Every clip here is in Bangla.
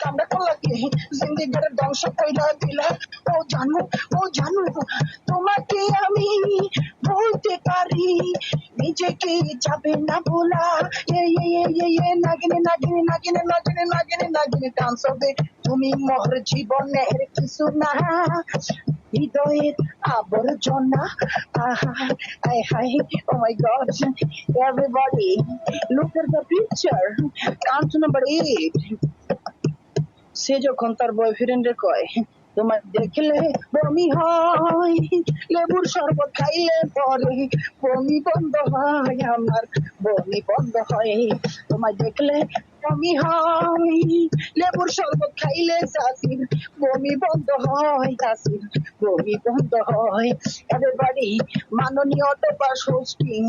কামড়া করলাকে জিন্দিগির ধ্বংস কইরা দিলা। ও জানো তোমাকে আমি বলতে পারি নিজেকে যাবে না বলা। নাগিনে ডান্স হবে তুমি মোর জীবনের কিছু না হৃদয়ের আবর্জনা। Hi hi oh my god everybody look at the picture count to number 8 সে যখন তার বয়ফ্রেন্ডে কয় তোমার দেখলে বমি হয় লেবুর শরবত খাইলে পরে বমি বন্ধ হয় আমার বমি বন্ধ হয় তোমার দেখলে বমি হয় লেবুর শরবত খাইলে চাষির বমি বন্ধ হয় চাষির বমি বন্ধ হয়। এবারে মাননীয় অধ্যাপক হোস্টিং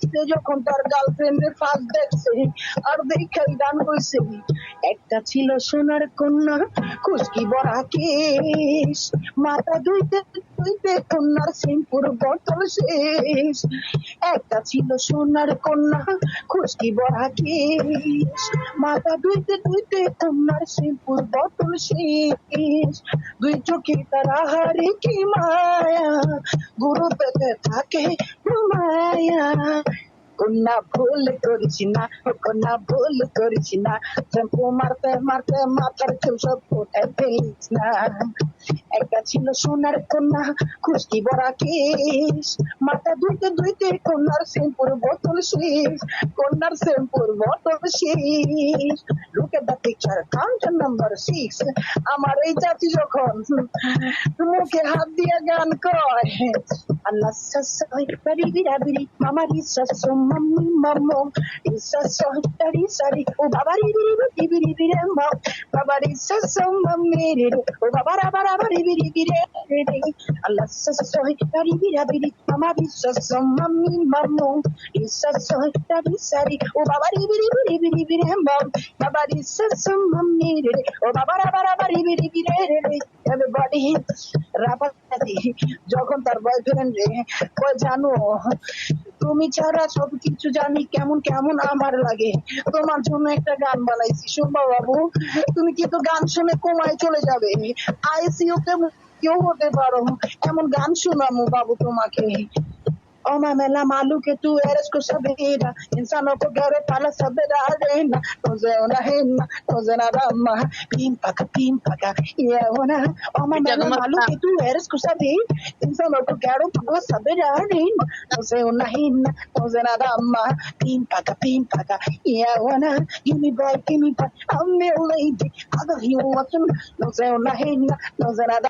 সে যখন তার গার্লফ্রেন্ডের ফার্স্ট দেখছে আর দেখে গান কইছে একটা ছিল সোনার কন্যা খুশকি বড়া কেশ মাথা ধুইতে ধুইতে কন্যার শ্যাম্পুর বোতল শেষ। একটা ছিল সোনার কন্যা খুশকি বড়া কেশ মাথা ধুইতে ধুইতে কন্যার শ্যাম্পুর বোতল শেষ। দুই চোখে তারা হারে কি মায়া গুরু পেতে থাকে মায়া। কন্যা ভুল করেছি না কন্যা ভুল করেছি না শ্যাম্পু মারতে মারতে মাথার চুল সব ফুটে ফেলিস না। একটা ছিল সোনার কন্যা খুশকি বড়া কেশ মাথা ধুইতে ধুইতে কন্যার শ্যাম্পুর বোতল শেষ কন্যার শ্যাম্পুর বোতল শেষ। Look at the picture count number 6 আমার এই চাচি যখন মুখে হাত দিয়ে গান কয় আল্লাহ সাসাই বাড়ি বিড়াবিড়ি মামা রিসাসো মাম্মি মামো রিসাসো তারি সারি ও বাবা রিবিরি বিবিরি বিরে মা বাবা রিসাসো মাম্মি রে ও বাবা রাবা রাবা রিবিরি বিরে রে আল্লাহ সাসাই বাড়ি বিড়াবিড়ি মামা রিসাসো মাম্মি মামো রিসাসো তারি সারি ও বাবা রিবিরি বিবিরি বিরে মা বাবা রিসাসো মাম্মি রে ও বাবা রাবা রাবা রিবিরি বিরে রে। এভরিবডি রাবাদি যখন তার বয়ফ্রেন্ড রে কই জানো তুমি ছাড়া সবকিছু জানি কেমন কেমন আমার লাগে তোমার জন্য একটা গান বানাইছি শুনবা বাবু তুমি কিন্তু গান শুনে কোমায় চলে যাবে আইসিইউ তে কেউ হতে পারো এমন গান শোনামু বাবু তোমাকে। Oh mama la malu que tú eres cosa vida, insano porque para saber arena, no sé una henna, no sé nada más, pim paca, y ahora, oh mama la malu que tú eres cosa vida, insano porque para saber arena, no sé una henna, no sé nada más, pim paca, y ahora, give me back, I'm your lady, I got you watching, no sé una henna, no sé nada